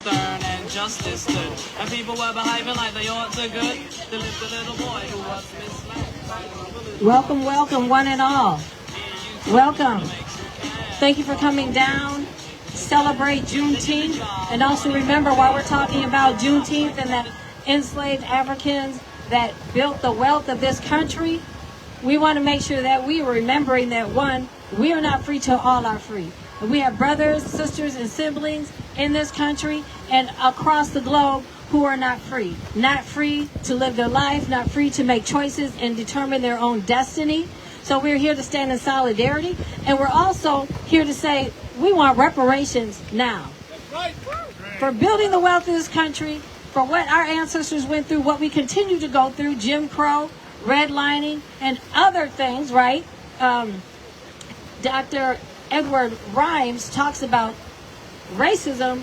stern and justice stood. And people were behaving like they ought to good. They lived a little boy who was misled. Welcome, welcome, one and all. Welcome. Thank you for coming down. Celebrate Juneteenth. And also remember, while we're talking about Juneteenth and the enslaved Africans that built the wealth of this country, we want to make sure that we are remembering that, one, we are not free till all are free. We have brothers, sisters, and siblings in this country and across the globe who are not free. Not free to live their life, not free to make choices and determine their own destiny. So we're here to stand in solidarity. And we're also here to say we want reparations now. For building the wealth of this country, for what our ancestors went through, what we continue to go through, Jim Crow, redlining, and other things, right? Dr. Edward Rhymes talks about racism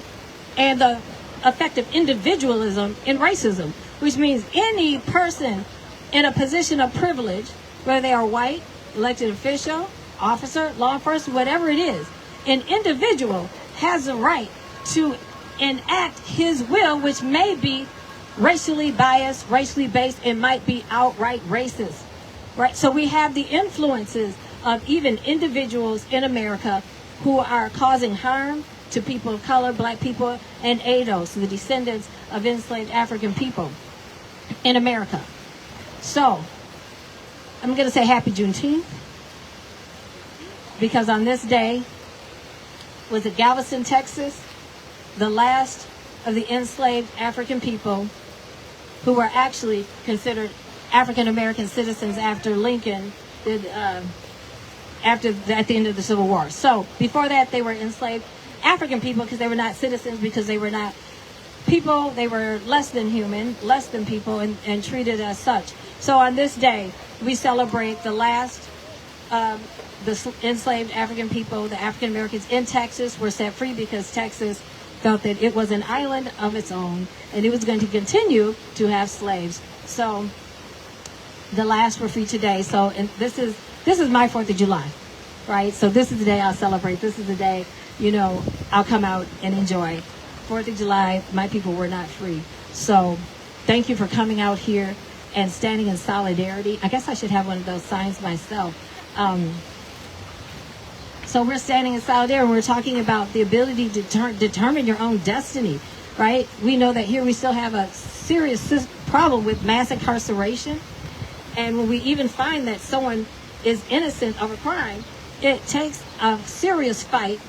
and the effect of individualism in racism, which means any person in a position of privilege, whether they are white, elected official, officer, law enforcement, whatever it is, an individual has the right to enact his will, which may be racially biased, racially based, and might be outright racist, right? So we have the influences of even individuals in America who are causing harm to people of color, black people, and ADOS, the descendants of enslaved African people in America. So I'm going to say happy Juneteenth, because on this day was it Galveston, Texas, the last of the enslaved African people who were actually considered African American citizens after Lincoln did at the end of the Civil War. So before that, they were enslaved African people because they were not citizens, because they were not people. They were less than human, less than people, and treated as such. So on this day, we celebrate the last the enslaved African people, the African Americans in Texas, were set free because Texas felt that it was an island of its own and it was going to continue to have slaves. So the last were free today. So, and this is my 4th of July, right? So this is the day I'll celebrate. This is the day, I'll come out and enjoy. 4th of July, my people were not free. So thank you for coming out here and standing in solidarity. I guess I should have one of those signs myself. So we're standing in solidarity, and we're talking about the ability to determine your own destiny, right? We know that here we still have a serious problem with mass incarceration. And when we even find that someone is innocent of a crime, it takes a serious fight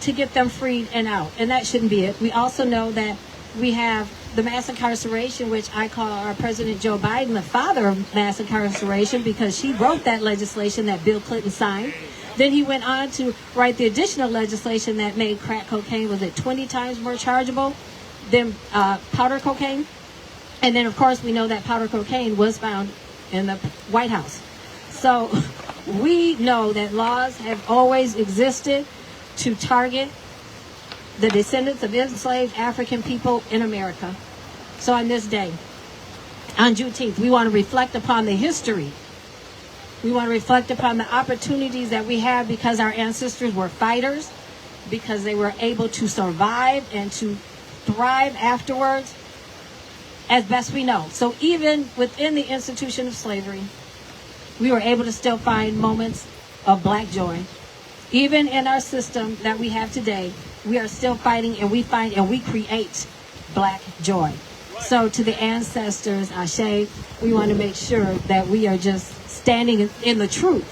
to get them freed and out. And that shouldn't be it. We also know that we have the mass incarceration, which I call our President Joe Biden the father of mass incarceration, because she wrote that legislation that Bill Clinton signed. Then he went on to write the additional legislation that made crack cocaine, was it 20 times more chargeable than powder cocaine? And then, of course, we know that powder cocaine was found in the White House. So we know that laws have always existed to target the descendants of enslaved African people in America. So on this day, on Juneteenth, we want to reflect upon the history. We want to reflect upon the opportunities that we have because our ancestors were fighters, because they were able to survive and to thrive afterwards as best we know. So even within the institution of slavery, we were able to still find moments of black joy. Even in our system that we have today, we are still fighting, and we find and we create black joy. So to the ancestors, Ashe, we want to make sure that we are just standing in the truth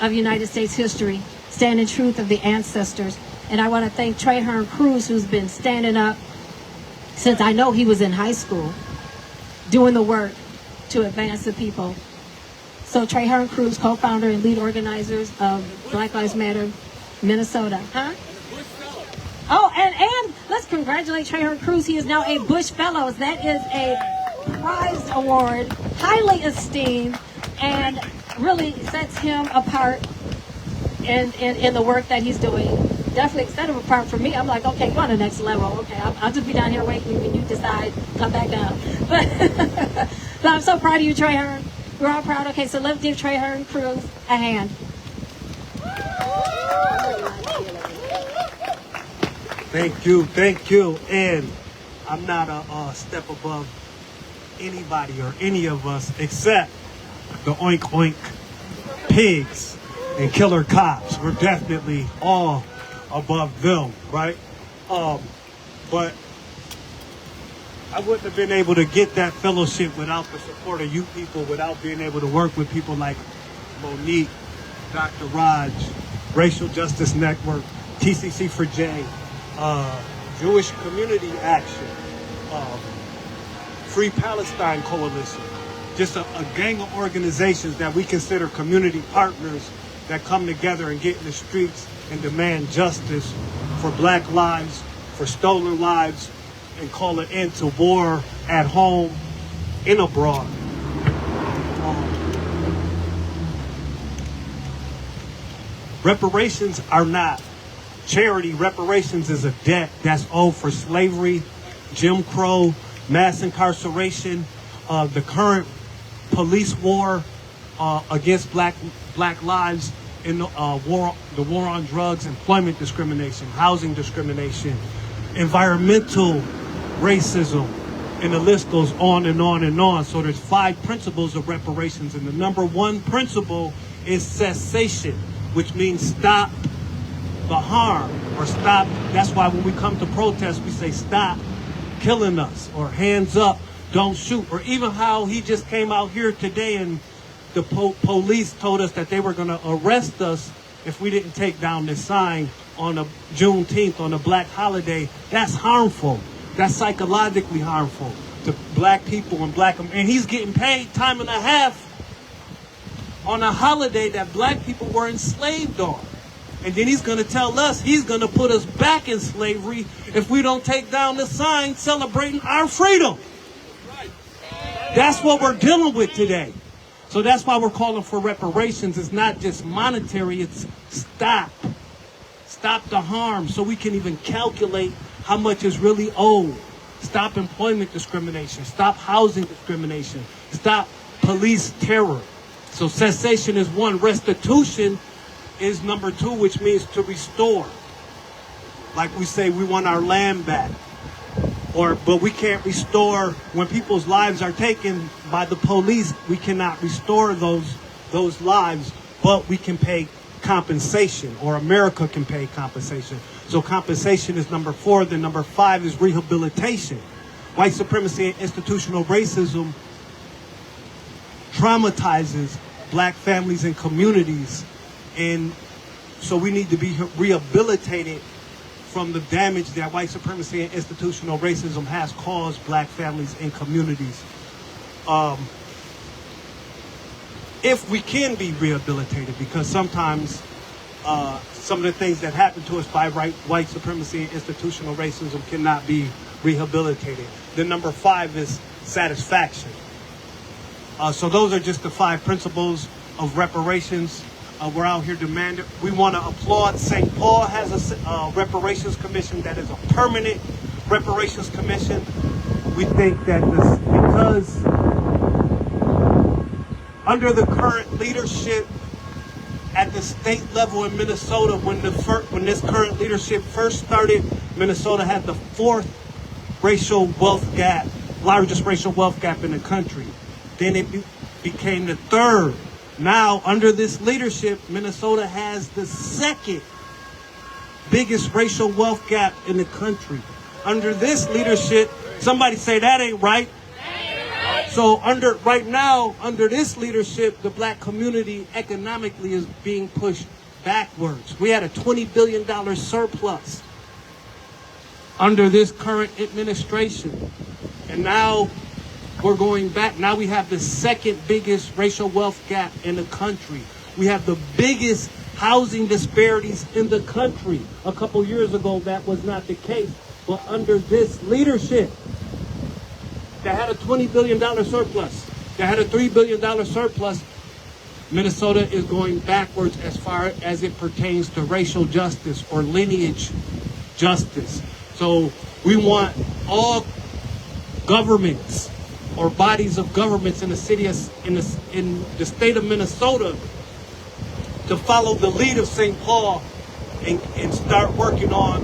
of United States history, stand in truth of the ancestors. And I want to thank Trey Hearn Cruz, who's been standing up since I know he was in high school, doing the work to advance the people. So Trey Hearn Cruz, co-founder and lead organizers of Black Lives Matter Minnesota. Huh? Oh, and let's congratulate Trey Hearn Cruz. He is now a Bush Fellows. That is a prize award, highly esteemed, and really sets him apart in the work that he's doing. Definitely set him apart from me. I'm like, okay, you're on the next level. Okay, I'll just be down here waiting when you decide, come back down. But I'm so proud of you, Trey Hearn. We're all proud. Okay, so let's give Trey Hearn Cruz a hand. Thank you. And I'm not a step above anybody or any of us except the oink oink pigs and killer cops. We're definitely all above them, right? But I wouldn't have been able to get that fellowship without the support of you people, without being able to work with people like Monique, Dr. Raj, Racial Justice Network, TCC for J, Jewish Community Action, Free Palestine Coalition, just a gang of organizations that we consider community partners that come together and get in the streets and demand justice for black lives, for stolen lives, and call an end to war at home and abroad. Reparations are not charity. Reparations is a debt that's owed for slavery, Jim Crow, mass incarceration, the current police war against black lives, in the war on drugs, employment discrimination, housing discrimination, environmental racism, and the list goes on and on and on. So there's 5 principles of reparations, and the number 1 principle is cessation, which means stop the harm, or stop. That's why when we come to protest, we say stop killing us, or hands up, don't shoot, or even how he just came out here today and the police told us that they were going to arrest us if we didn't take down this sign on a Juneteenth, on a black holiday. That's harmful. That's psychologically harmful to black people and he's getting paid time and a half on a holiday that black people were enslaved on. And then he's going to tell us he's going to put us back in slavery if we don't take down the sign celebrating our freedom. That's what we're dealing with today. So that's why we're calling for reparations. It's not just monetary, it's stop the harm so we can even calculate how much is really owed. Stop employment discrimination, stop housing discrimination, stop police terror. So cessation is 1. Restitution is number 2, which means to restore. Like we say, we want our land back. But we can't restore when people's lives are taken by the police. We cannot restore those lives, but we can pay compensation, or America can pay compensation. So compensation is number 4. Then number 5 is rehabilitation. White supremacy and institutional racism traumatizes black families and communities, and so we need to be rehabilitated from the damage that white supremacy and institutional racism has caused black families and communities. If we can be rehabilitated, because sometimes some of the things that happen to us by white supremacy and institutional racism cannot be rehabilitated. Then number 5 is satisfaction. So those are just the 5 principles of reparations. We're out here demanding. We want to applaud St. Paul has a reparations commission that is a permanent reparations commission. We think that because under the current leadership at the state level in Minnesota, when this current leadership first started, Minnesota had the 4th racial wealth gap, largest racial wealth gap in the country. Then it became the 3rd. Now, under this leadership, Minnesota has the 2nd biggest racial wealth gap in the country. Under this leadership, somebody say that ain't right. So right now, under this leadership, the black community economically is being pushed backwards. We had a $20 billion surplus under this current administration. And now we're going back. Now we have the 2nd biggest racial wealth gap in the country. We have the biggest housing disparities in the country. A couple years ago, that was not the case. But under this leadership, that had a $20 billion surplus, that had a $3 billion surplus, Minnesota is going backwards as far as it pertains to racial justice or lineage justice. So we want all governments or bodies of governments in the city in the state of Minnesota to follow the lead of St. Paul and start working on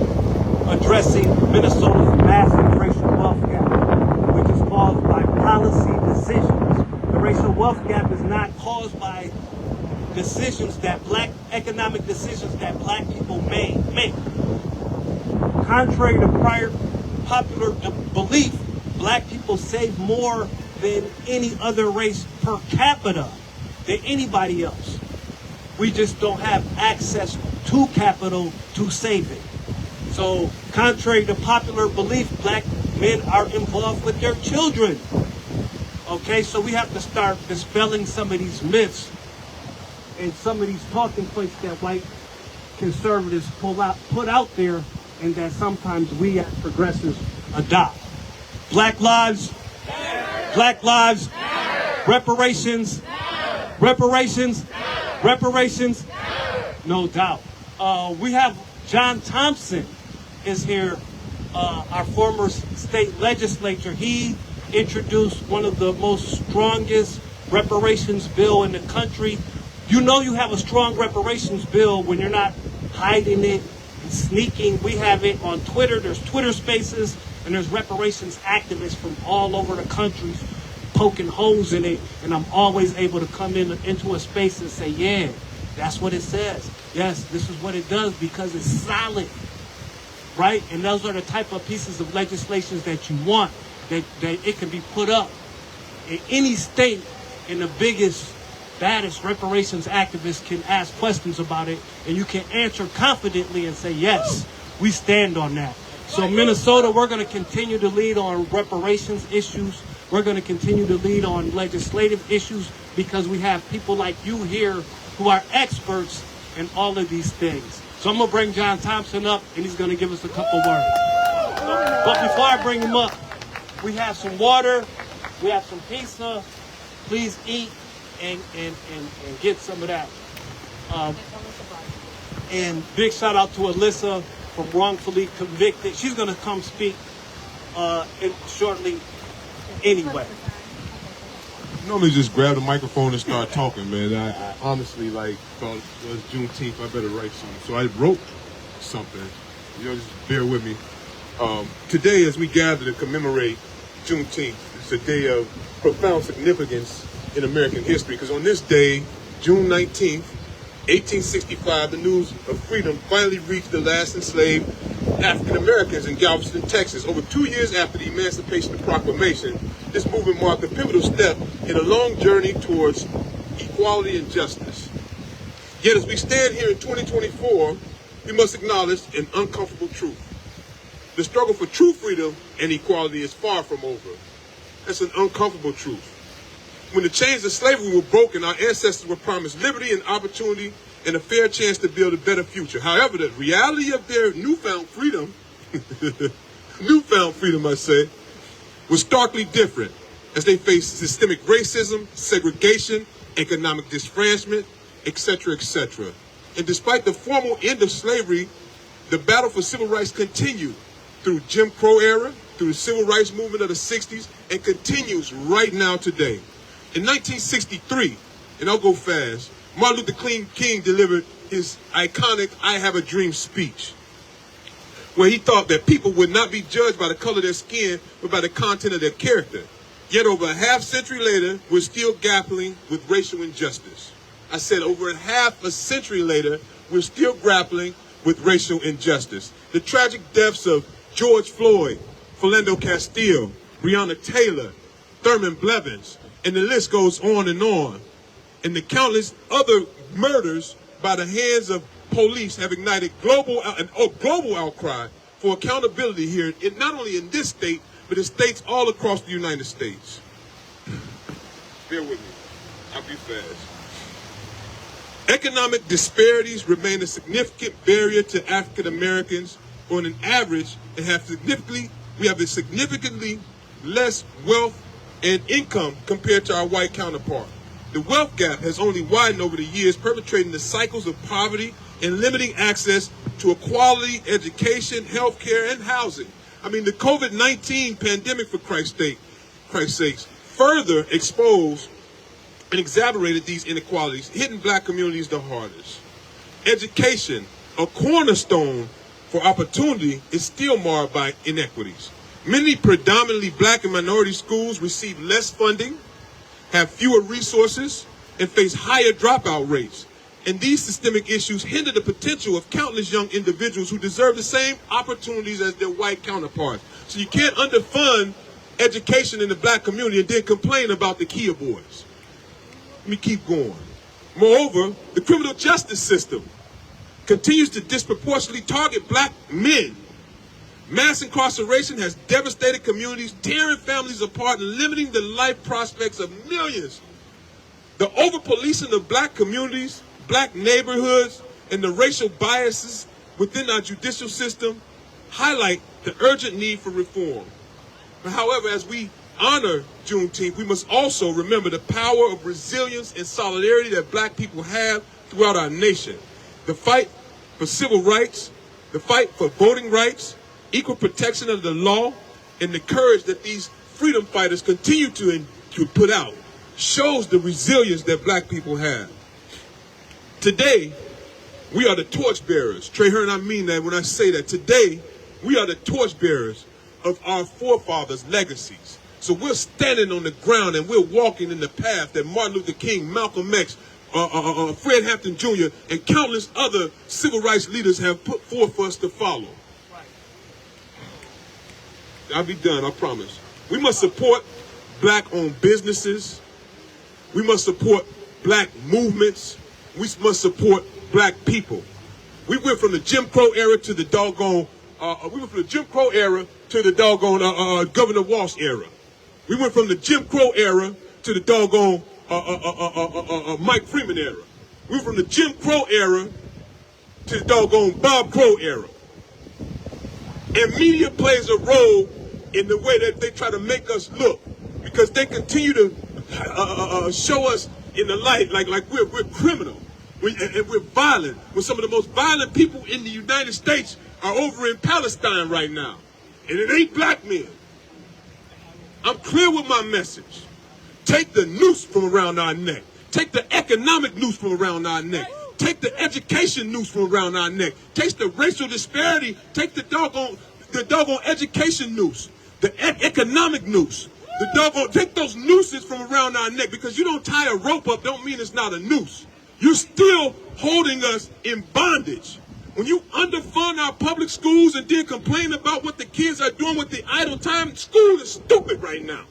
addressing Minnesota's massive racial wealth gap, which is caused by policy decisions. The racial wealth gap is not caused by economic decisions that black people make. Contrary to prior popular belief, black people save more than any other race per capita than anybody else. We just don't have access to capital to save it. So, contrary to popular belief, black men are involved with their children. Okay, so we have to start dispelling some of these myths and some of these talking points that white conservatives put out there, and that sometimes we as progressives adopt. Black lives, black lives, reparations, reparations, reparations, no doubt. We have John Thompson is here, our former state legislator. He introduced one of the most strongest reparations bill in the country. You know you have a strong reparations bill when you're not hiding it and sneaking. We have it on Twitter. There's Twitter spaces, and there's reparations activists from all over the country poking holes in it, and I'm always able to come into a space and say, yeah, that's what it says. Yes, this is what it does, because it's solid, right? And those are the type of pieces of legislation that you want, that it can be put up in any state, and the biggest, baddest reparations activists can ask questions about it, and you can answer confidently and say, yes, we stand on that. So Minnesota, we're going to continue to lead on reparations issues. We're going to continue to lead on legislative issues, because we have people like you here who are experts in all of these things. So I'm going to bring John Thompson up, and he's going to give us a couple words. But before I bring him up, we have some water, we have some pizza. Please eat and get some of that. And big shout out to Alyssa from Wrongfully Convicted. She's going to come speak shortly anyway. Normally just grab the microphone and start talking, man. I honestly thought it was Juneteenth, I better write something. So I wrote something. Just bear with me. Today, as we gather to commemorate Juneteenth, it's a day of profound significance in American history, because on this day, June 19th, 1865, the news of freedom finally reached the last enslaved African Americans in Galveston, Texas. Over 2 years after the Emancipation Proclamation, this movement marked a pivotal step in a long journey towards equality and justice. Yet as we stand here in 2024, we must acknowledge an uncomfortable truth. The struggle for true freedom and equality is far from over. That's an uncomfortable truth. When the chains of slavery were broken, our ancestors were promised liberty and opportunity and a fair chance to build a better future. However, the reality of their newfound freedom, I say, was starkly different as they faced systemic racism, segregation, economic disfranchisement, etc., etc. And despite the formal end of slavery, the battle for civil rights continued through Jim Crow era, through the civil rights movement of the 60s, and continues right now today. In 1963, and I'll go fast, Martin Luther King delivered his iconic I Have a Dream speech, where he thought that people would not be judged by the color of their skin, but by the content of their character. Yet over a half century later, we're still grappling with racial injustice. I said over a half a century later, we're still grappling with racial injustice. The tragic deaths of George Floyd, Philando Castile, Breonna Taylor, Thurman Blevins, and the list goes on. And the countless other murders by the hands of police have ignited global outcry for accountability here, not only in this state, but in states all across the United States. Bear with me. I'll be fast. Economic disparities remain a significant barrier to African Americans. On an average, we have significantly less wealth and income compared to our white counterpart. The wealth gap has only widened over the years, perpetrating the cycles of poverty and limiting access to a quality education, healthcare, and housing. I mean, the COVID-19 pandemic, for Christ's sakes, further exposed and exacerbated these inequalities, hitting black communities the hardest. Education, a cornerstone for opportunity is still marred by inequities. Many predominantly black and minority schools receive less funding, have fewer resources, and face higher dropout rates. And these systemic issues hinder the potential of countless young individuals who deserve the same opportunities as their white counterparts. So you can't underfund education in the black community and then complain about the Kia boys. Let me keep going. Moreover, the criminal justice system continues to disproportionately target black men. Mass incarceration has devastated communities, tearing families apart and limiting the life prospects of millions. The over-policing of black communities, black neighborhoods, and the racial biases within our judicial system highlight the urgent need for reform. However, as we honor Juneteenth, we must also remember the power of resilience and solidarity that black people have throughout our nation. The fight for civil rights, the fight for voting rights, equal protection of the law, and the courage that these freedom fighters continue to put out shows the resilience that black people have. Today, we are the torchbearers. Trey Hearn, I mean that when I say that. Today, we are the torchbearers of our forefathers' legacies. So we're standing on the ground and we're walking in the path that Martin Luther King, Malcolm X, Fred Hampton Jr., and countless other civil rights leaders have put forth for us to follow. I'll be done, I promise. We must support black-owned businesses. We must support black movements. We must support black people. We went from the Jim Crow era to the doggone, Governor Walsh era. We went from the Jim Crow era to the doggone Mike Freeman era. We went from the Jim Crow era to the doggone Bob Crow era. And media plays a role in the way that they try to make us look, because they continue to show us in the light like we're criminal and we're violent. When some of the most violent people in the United States are over in Palestine right now, and it ain't black men. I'm clear with my message. Take the noose from around our neck. Take the economic noose from around our neck. Take the education noose from around our neck. Take the racial disparity. Take the doggone education noose. The economic noose. Take those nooses from around our neck, because you don't tie a rope up don't mean it's not a noose. You're still holding us in bondage. When you underfund our public schools and then complain about what the kids are doing with the idle time, school is stupid right now.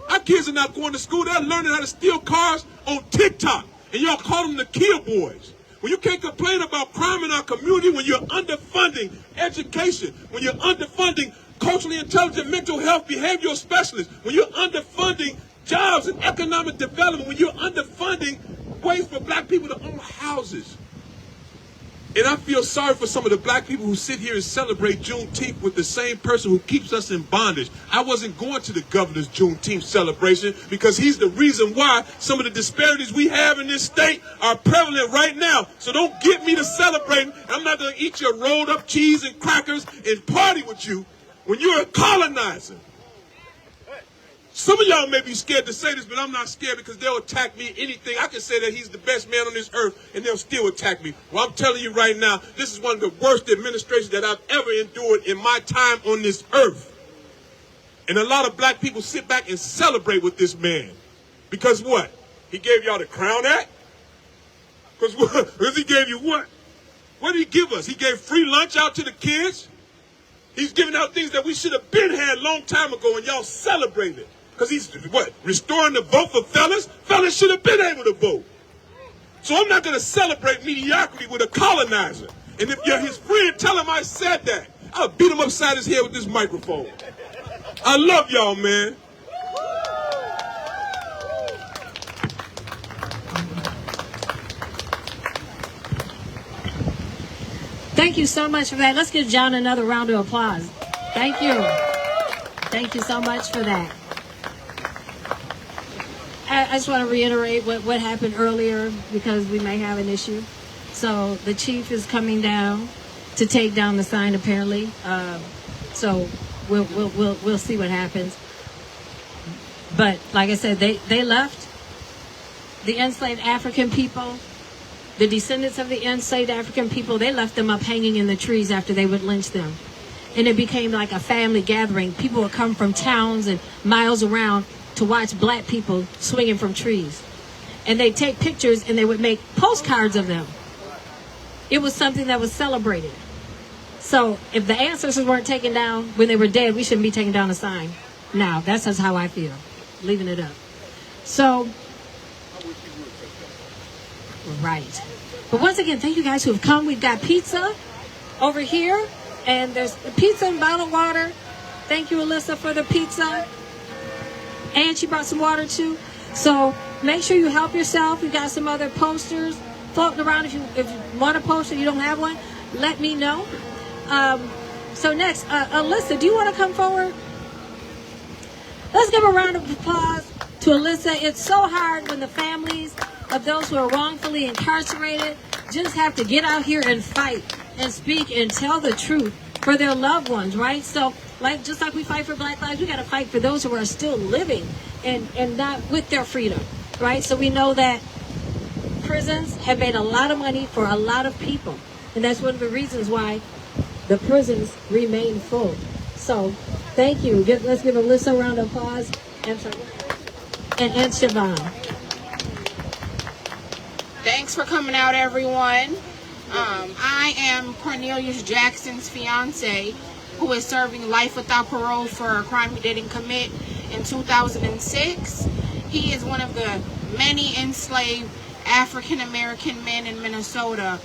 Our kids are not going to school. They're learning how to steal cars on TikTok. And y'all call them the Kia boys. When you can't complain about crime in our community, when you're underfunding education, when you're underfunding culturally intelligent mental health behavioral specialists, when you're underfunding jobs and economic development, when you're underfunding ways for black people to own houses. And I feel sorry for some of the black people who sit here and celebrate Juneteenth with the same person who keeps us in bondage. I wasn't going to the governor's Juneteenth celebration because he's the reason why some of the disparities we have in this state are prevalent right now. So don't get me to celebrating. I'm not going to eat your rolled up cheese and crackers and party with you when you're a colonizer. Some of y'all may be scared to say this, but I'm not scared, because they'll attack me anything. I can say that he's the best man on this earth, and they'll still attack me. Well, I'm telling you right now, this is one of the worst administrations that I've ever endured in my time on this earth. And a lot of black people sit back and celebrate with this man. Because what? He gave y'all the Crown Act? Because he gave you what? What did he give us? He gave free lunch out to the kids? He's giving out things that we should have been had a long time ago, and y'all celebrating it. Because he's, restoring the vote for fellas? Fellas should have been able to vote. So I'm not going to celebrate mediocrity with a colonizer. And if you're his friend, tell him I said that. I'll beat him upside his head with this microphone. I love y'all, man. Thank you so much for that. Let's give John another round of applause. Thank you. Thank you so much for that. I just want to reiterate what happened earlier, because we may have an issue. So the chief is coming down to take down the sign, apparently. So we'll see what happens. But like I said, they left the enslaved African people. the descendants of the enslaved African people, they left them up hanging in the trees after they would lynch them. And it became like a family gathering. People would come from towns and miles around to watch black people swinging from trees. And they'd take pictures and they would make postcards of them. It was something that was celebrated. So if the ancestors weren't taken down when they were dead, we shouldn't be taking down a sign. Now, that's just how I feel, leaving it up. So, right. But once again, thank you guys who have come. We've got pizza over here, and there's pizza and bottled water. Thank you, Alyssa, for the pizza. And she brought some water too. So make sure you help yourself. We got some other posters floating around. If you want a poster, you don't have one, let me know. So next, Alyssa, do you want to come forward? Let's give a round of applause to Alyssa. It's so hard when the families of those who are wrongfully incarcerated just have to get out here and fight and speak and tell the truth for their loved ones, right? So, just like we fight for Black lives, we got to fight for those who are still living and not with their freedom, right? So we know that prisons have made a lot of money for a lot of people, and that's one of the reasons why the prisons remain full. So, thank you. Let's give Alyssa a round of applause. And Siobhan. Thanks for coming out, everyone. I am Cornelius Jackson's fiance, who is serving life without parole for a crime he didn't commit in 2006. He is one of the many enslaved African-American men in Minnesota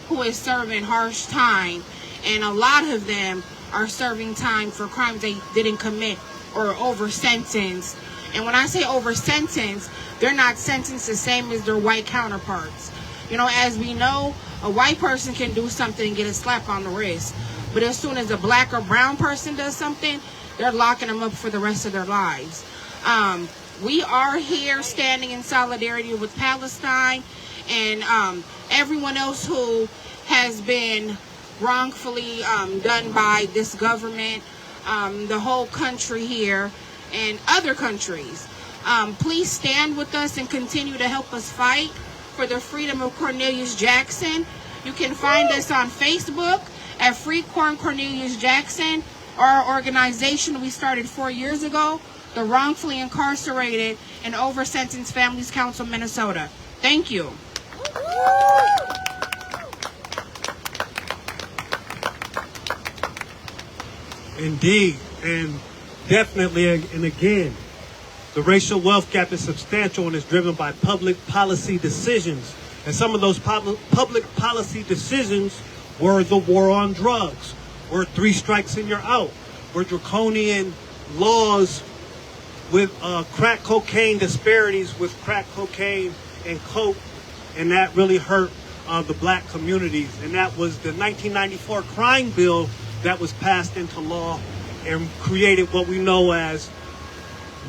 who is serving harsh time, and a lot of them are serving time for crimes they didn't commit or over-sentenced. And when I say over-sentenced, they're not sentenced the same as their white counterparts. You know, as we know, a white person can do something and get a slap on the wrist. But as soon as a black or brown person does something, they're locking them up for the rest of their lives. We are here standing in solidarity with Palestine and everyone else who has been wrongfully done by this government, the whole country here, and other countries. Please stand with us and continue to help us fight for the freedom of Cornelius Jackson. You can find us on Facebook at Free Cornelius Jackson, or our organization we started 4 years ago, the Wrongfully Incarcerated and Over-Sentenced Families Council, Minnesota. Thank you. Indeed, and definitely, and again, the racial wealth gap is substantial and is driven by public policy decisions. And some of those public policy decisions were the war on drugs, were 3 strikes and you're out, were draconian laws with crack cocaine disparities with crack cocaine and coke, and that really hurt the black communities. And that was the 1994 crime bill that was passed into law and created what we know as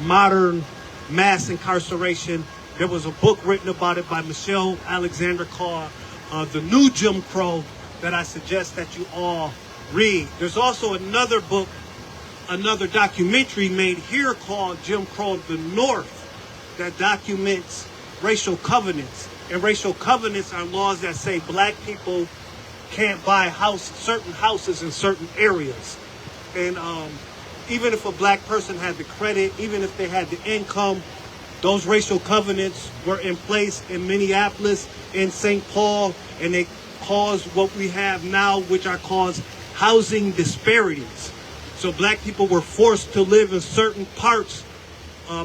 modern mass incarceration. There was a book written about it by Michelle Alexander called The New Jim Crow that I suggest that you all read. There's also another book, another documentary made here called Jim Crow of the North that documents racial covenants. And racial covenants are laws that say black people can't buy certain houses in certain areas. And even if a black person had the credit, even if they had the income, those racial covenants were in place in Minneapolis, in St. Paul, and they caused what we have now, which are called housing disparities. So black people were forced to live in certain parts.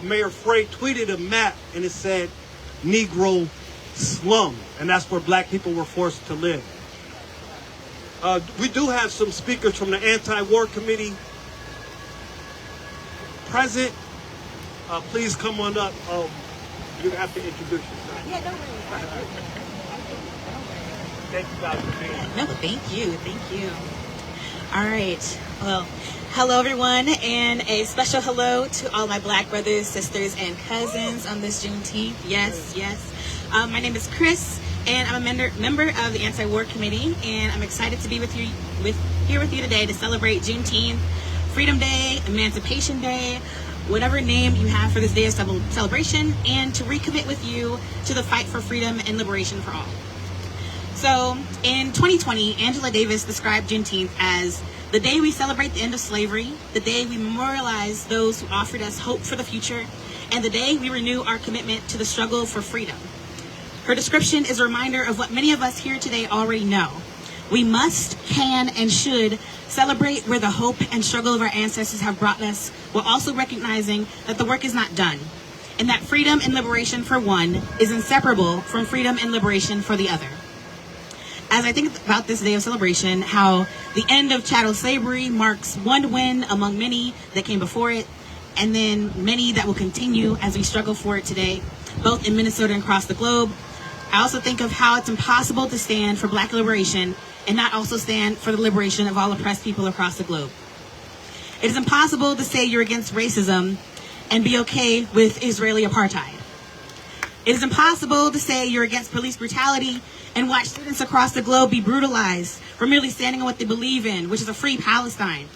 Mayor Frey tweeted a map, and it said Negro slum, and that's where black people were forced to live. We do have some speakers from the Anti-War Committee present. Please come on up. You have to introduce yourself. Yeah, don't worry. Thank you guys for being here. No, thank you. All right. Well, hello everyone, and a special hello to all my black brothers, sisters, and cousins on this Juneteenth. Yes. My name is Chris, and I'm a member of the Anti-War Committee, and I'm excited to be here with you today to celebrate Juneteenth, Freedom Day, Emancipation Day, whatever name you have for this day of celebration, and to recommit with you to the fight for freedom and liberation for all. So in 2020, Angela Davis described Juneteenth as the day we celebrate the end of slavery, the day we memorialize those who offered us hope for the future, and the day we renew our commitment to the struggle for freedom. Her description is a reminder of what many of us here today already know. We must, can, and should celebrate where the hope and struggle of our ancestors have brought us, while also recognizing that the work is not done, and that freedom and liberation for one is inseparable from freedom and liberation for the other. As I think about this day of celebration, how the end of chattel slavery marks one win among many that came before it, and then many that will continue as we struggle for it today, both in Minnesota and across the globe. I also think of how it's impossible to stand for Black liberation and not also stand for the liberation of all oppressed people across the globe. It is impossible to say you're against racism and be okay with Israeli apartheid. It is impossible to say you're against police brutality and watch students across the globe be brutalized for merely standing on what they believe in, which is a free Palestine.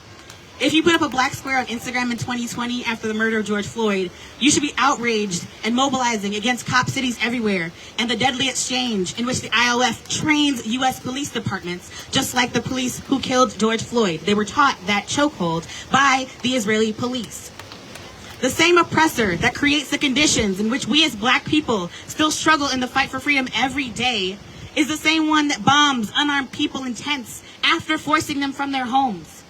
If you put up a black square on Instagram in 2020 after the murder of George Floyd, you should be outraged and mobilizing against cop cities everywhere and the deadly exchange in which the IOF trains U.S. police departments, just like the police who killed George Floyd. They were taught that chokehold by the Israeli police. The same oppressor that creates the conditions in which we as Black people still struggle in the fight for freedom every day is the same one that bombs unarmed people in tents after forcing them from their homes.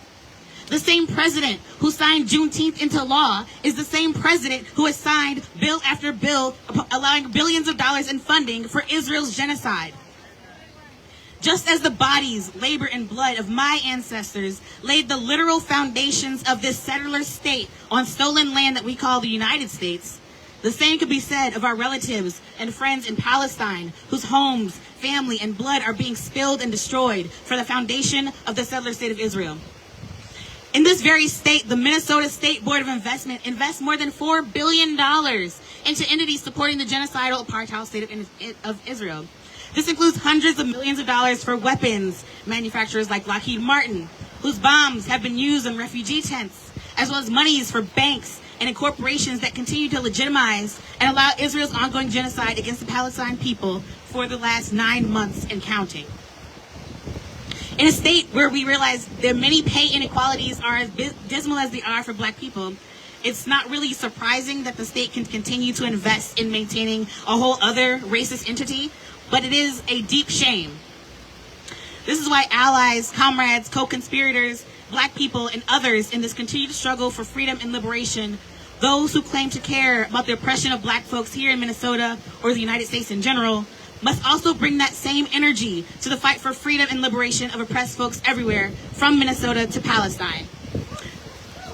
The same president who signed Juneteenth into law is the same president who has signed bill after bill allowing billions of dollars in funding for Israel's genocide. Just as the bodies, labor, and blood of my ancestors laid the literal foundations of this settler state on stolen land that we call the United States, the same could be said of our relatives and friends in Palestine, whose homes, family, and blood are being spilled and destroyed for the foundation of the settler state of Israel. In this very state, the Minnesota State Board of Investment invests more than $4 billion into entities supporting the genocidal apartheid state of Israel. This includes hundreds of millions of dollars for weapons manufacturers like Lockheed Martin, whose bombs have been used in refugee tents, as well as monies for banks and corporations that continue to legitimize and allow Israel's ongoing genocide against the Palestine people for the last 9 months and counting. In a state where we realize that many pay inequalities are as dismal as they are for Black people, it's not really surprising that the state can continue to invest in maintaining a whole other racist entity, but it is a deep shame. This is why allies, comrades, co-conspirators, Black people, and others in this continued struggle for freedom and liberation, those who claim to care about the oppression of Black folks here in Minnesota or the United States in general, must also bring that same energy to the fight for freedom and liberation of oppressed folks everywhere, from Minnesota to Palestine.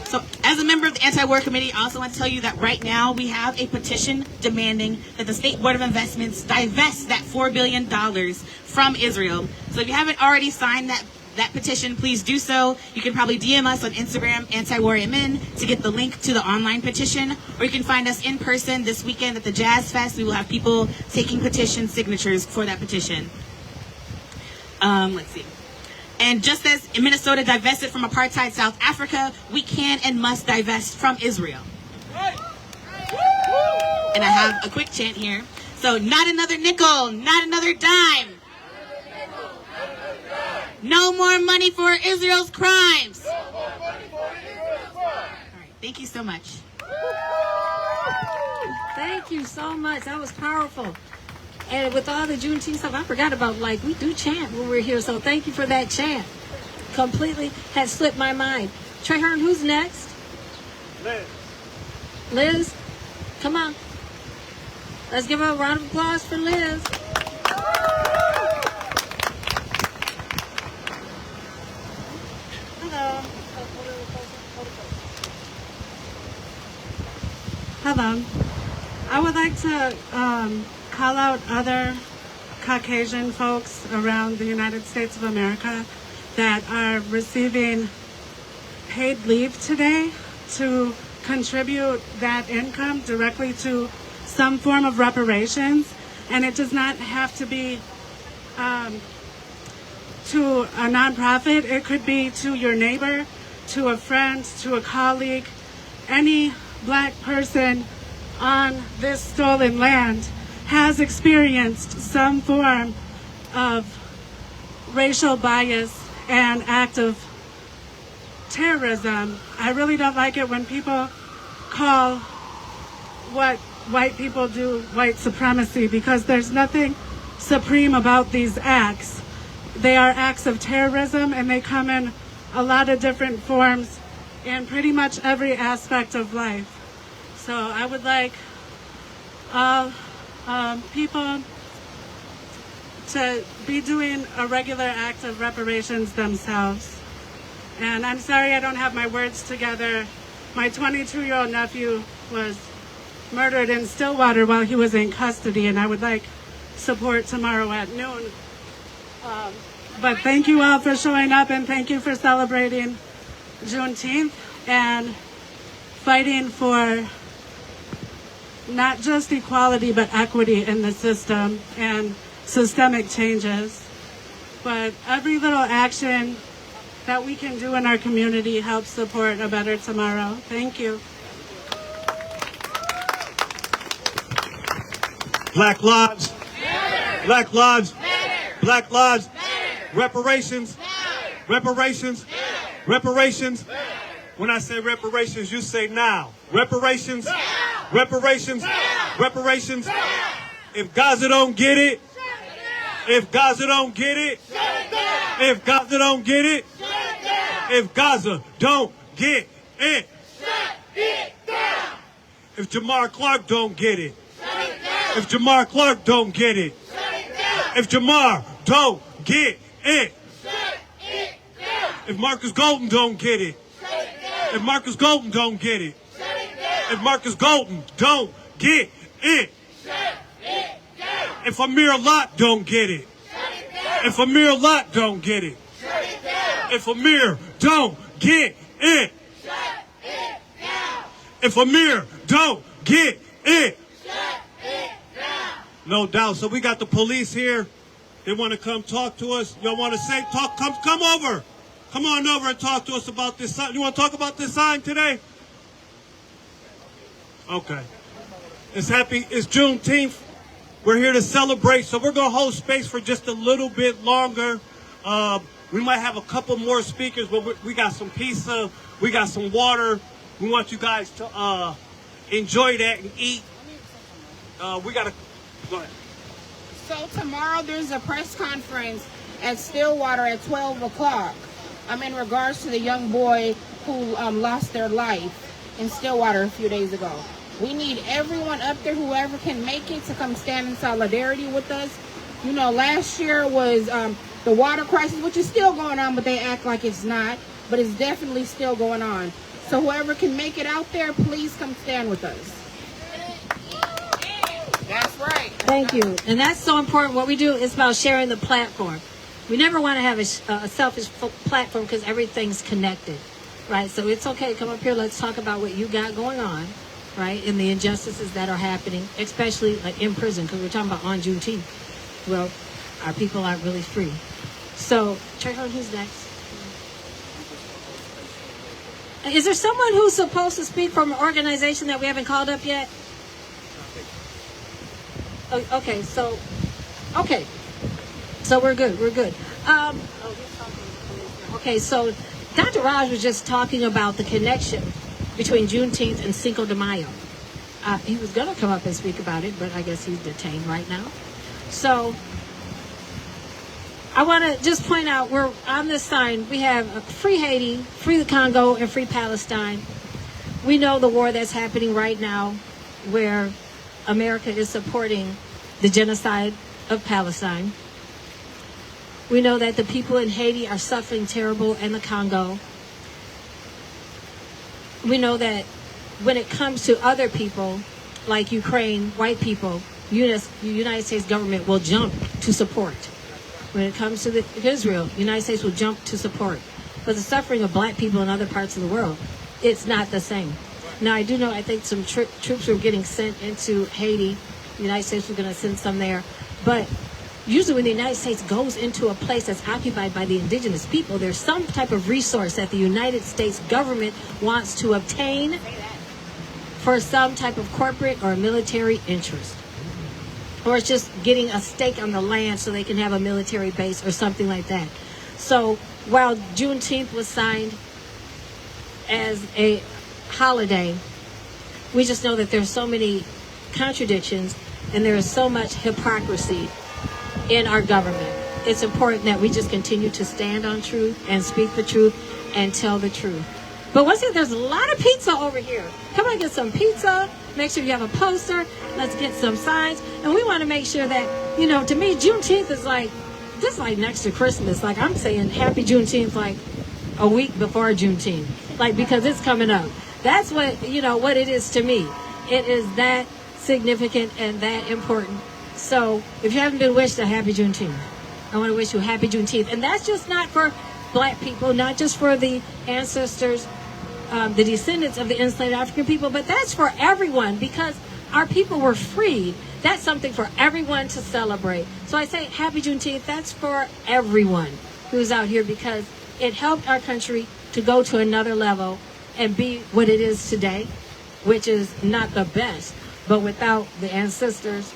So as a member of the Anti-War Committee, I also want to tell you that right now we have a petition demanding that the State Board of Investments divest that $4 billion from Israel. So if you haven't already signed that petition, please do so. You can probably DM us on Instagram, Anti-War MN, to get the link to the online petition, or you can find us in person this weekend at the Jazz Fest. We will have people taking petition signatures for that petition. Let's see. And just as Minnesota divested from apartheid South Africa, we can and must divest from Israel. And I have a quick chant here. So, not another nickel, not another dime. No more money for Israel's crimes. All right, thank you so much. Thank you so much. That was powerful. And with all the Juneteenth stuff, I forgot about, we do chant when we're here. So thank you for that chant. Completely had slipped my mind. Trey Hearn, who's next? Liz. Liz, come on. Let's give her a round of applause for Liz. Hello. I would like to call out other Caucasian folks around the United States of America that are receiving paid leave today to contribute that income directly to some form of reparations. And it does not have to be to a nonprofit. It could be to your neighbor, to a friend, to a colleague, any Black person on this stolen land has experienced some form of racial bias and act of terrorism. I really don't like it when people call what white people do white supremacy, because there's nothing supreme about these acts. They are acts of terrorism, and they come in a lot of different forms in pretty much every aspect of life. So I would like all people to be doing a regular act of reparations themselves. And I'm sorry I don't have my words together. My 22-year-old nephew was murdered in Stillwater while he was in custody, and I would like support tomorrow at noon. But thank you all for showing up, and thank you for celebrating Juneteenth and fighting for not just equality but equity in the system and systemic changes. But every little action that we can do in our community helps support a better tomorrow. Thank you. Black lives. Black lives. Black lives. Reparations. Reparations. Reparations. When I say reparations, you say now. Reparations. Reparations. Reparations. If Gaza don't get it, if Gaza don't get it, if Gaza don't get it, if Gaza don't get it, if Jamar Clark don't get it, if Jamar Clark don't get it, if Jamar don't get it, if Marcus Golden don't get it, if Marcus Golden don't get it, if Marcus Golden don't get it, if Amir Lott don't get it, if Amir Lott don't get it, if Amir don't get it, if Amir don't get it, no doubt. So we got the police here. They want to come talk to us. Y'all want to say, talk, come over. Come on over and talk to us about this sign. You want to talk about this sign today? Okay. It's Juneteenth. We're here to celebrate, so we're going to hold space for just a little bit longer. We might have a couple more speakers, but we got some pizza, we got some water. We want you guys to enjoy that and eat. We got to go ahead. So tomorrow there's a press conference at Stillwater at 12 o'clock in regards to the young boy who lost their life in Stillwater a few days ago. We need everyone up there, whoever can make it, to come stand in solidarity with us. You know, last year was the water crisis, which is still going on, but they act like it's not. But it's definitely still going on. So whoever can make it out there, please come stand with us. That's right. Thank you. And that's so important. What we do is about sharing the platform. We never want to have a selfish platform because everything's connected, right? So it's okay. Come up here. Let's talk about what you got going on, right? And the injustices that are happening, especially like in prison, because we're talking about on Juneteenth. Well, our people aren't really free. So, Trayvon, who's next? Is there someone who's supposed to speak from an organization that we haven't called up yet? Okay, so we're good. Okay, so Dr. Raj was just talking about the connection between Juneteenth and Cinco de Mayo. He was going to come up and speak about it, but I guess he's detained right now. So I want to just point out, we're on this sign, we have Free Haiti, Free the Congo, and Free Palestine. We know the war that's happening right now, where America is supporting the genocide of Palestine. We know that the people in Haiti are suffering terrible, and the Congo. We know that when it comes to other people, like Ukraine, white people, the United States government will jump to support. When it comes to Israel, the United States will jump to support. But the suffering of black people in other parts of the world, it's not the same. Now, I do know, I think some troops were getting sent into Haiti. The United States was going to send some there. But usually when the United States goes into a place that's occupied by the indigenous people, there's some type of resource that the United States government wants to obtain for some type of corporate or military interest. or it's just getting a stake on the land so they can have a military base or something like that. So while Juneteenth was signed as a holiday, we just know that there's so many contradictions and there is so much hypocrisy in our government. It's important that we just continue to stand on truth and speak the truth and tell the truth. But once again, there's a lot of pizza over here. Come on, get some pizza. Make sure you have a poster. Let's get some signs. And we want to make sure that, you know, to me, Juneteenth is like, just like next to Christmas. Like, I'm saying happy Juneteenth like a week before Juneteenth. Like, because it's coming up. That's what, you know, what it is to me. It is that significant and that important. So if you haven't been wished a happy Juneteenth, I want to wish you a happy Juneteenth. And that's just not for black people, not just for the ancestors, the descendants of the enslaved African people, but that's for everyone, because our people were freed. That's something for everyone to celebrate. So I say happy Juneteenth. That's for everyone who's out here, because it helped our country to go to another level and be what it is today, which is not the best, but without the ancestors,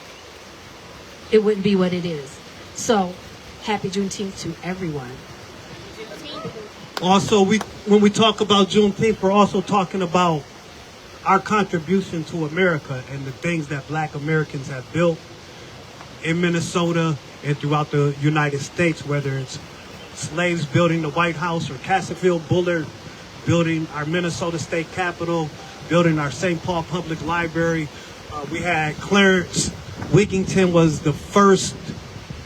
it wouldn't be what it is. So happy Juneteenth to everyone. Also, when we talk about Juneteenth, we're also talking about our contribution to America and the things that black Americans have built in Minnesota and throughout the United States, whether it's slaves building the White House or Cassaville Bullard building our Minnesota State Capitol, building our St. Paul Public Library. We had Clarence Wigington was the first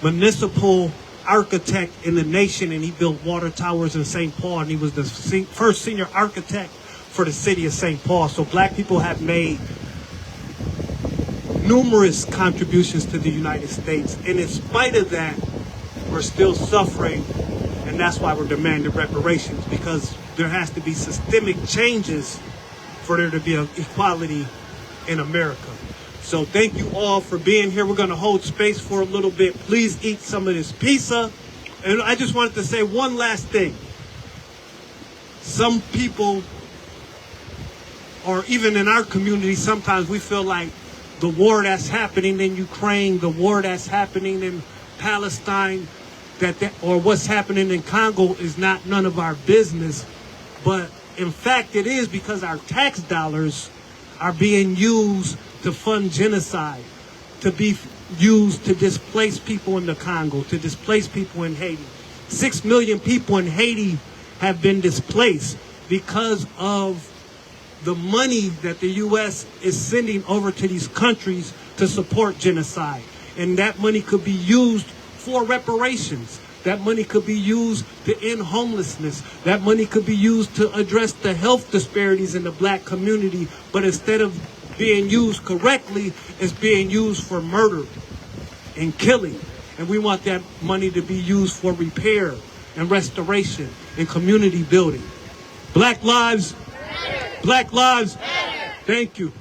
municipal architect in the nation, and he built water towers in St. Paul, and he was the first senior architect for the city of St. Paul. So black people have made numerous contributions to the United States, and in spite of that, we're still suffering, and that's why we're demanding reparations, because there has to be systemic changes for there to be equality in America. So thank you all for being here. We're going to hold space for a little bit. Please eat some of this pizza. And I just wanted to say one last thing. Some people, or even in our community, sometimes we feel like the war that's happening in Ukraine, the war that's happening in Palestine, or what's happening in Congo is not none of our business. But in fact, it is, because our tax dollars are being used to fund genocide, to be used to displace people in the Congo, to displace people in Haiti. 6 million people in Haiti have been displaced because of the money that the U.S. is sending over to these countries to support genocide. And that money could be used for reparations. That money could be used to end homelessness. That money could be used to address the health disparities in the black community. But instead of being used correctly, it's being used for murder and killing. And we want that money to be used for repair and restoration and community building. Black lives, black lives. Thank you.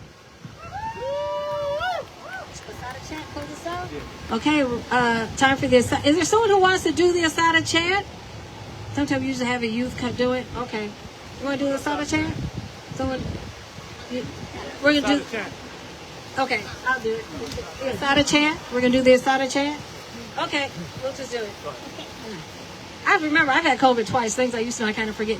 Okay, time for this. Is there someone who wants to do the Asada chant? Sometimes we usually have a youth do it. Okay. You want to do the Asada chant? Someone? We're going to do... Okay, I'll do it. The Asada chant? We're going to do the Asada chant? Okay, we'll just do it. I remember, I've had COVID twice. Things I used to, I kind of forget.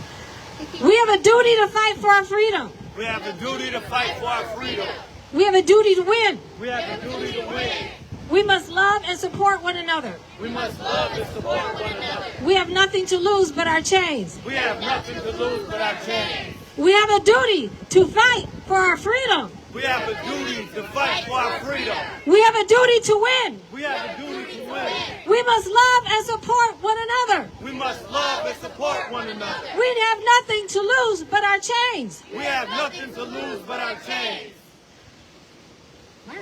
We have a duty to fight for our freedom. We have a duty to fight for our freedom. We have a duty to win. We have a duty to win. We must love and support one another. We must love and support one another. We have nothing to lose but our chains. We have nothing to lose but our chains. We have a duty to fight for our freedom. We have a duty to fight for our freedom. We have a duty to win. We have a duty to win. We must love and support one another. We must love and support one another. We have nothing to lose but our chains. We have nothing to lose but our chains.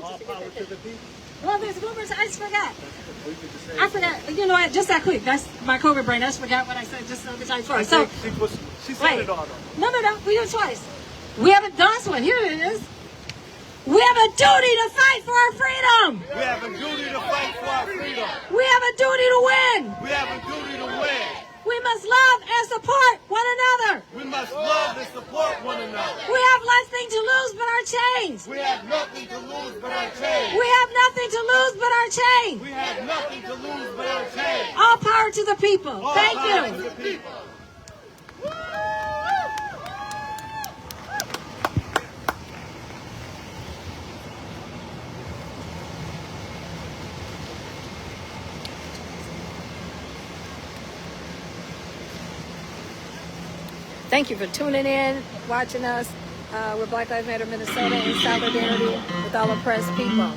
All power to the people. Well, there's boomers. I just forgot. I forgot. You know what? Just that quick. That's my COVID brain. I just forgot what I said just the time before. So, she said it all though. No. We do it twice. We have a last one. Here it is. We have a duty to fight for our freedom. We have a duty to fight for our freedom. We have a duty to win. We have a duty to win. We must love and support one another. We must love and support one another. We have nothing to lose but our chains. We have nothing to lose but our chains. We have nothing to lose but power to the people. Thank you. Thank you for tuning in, watching us. We're Black Lives Matter Minnesota in solidarity with all oppressed people.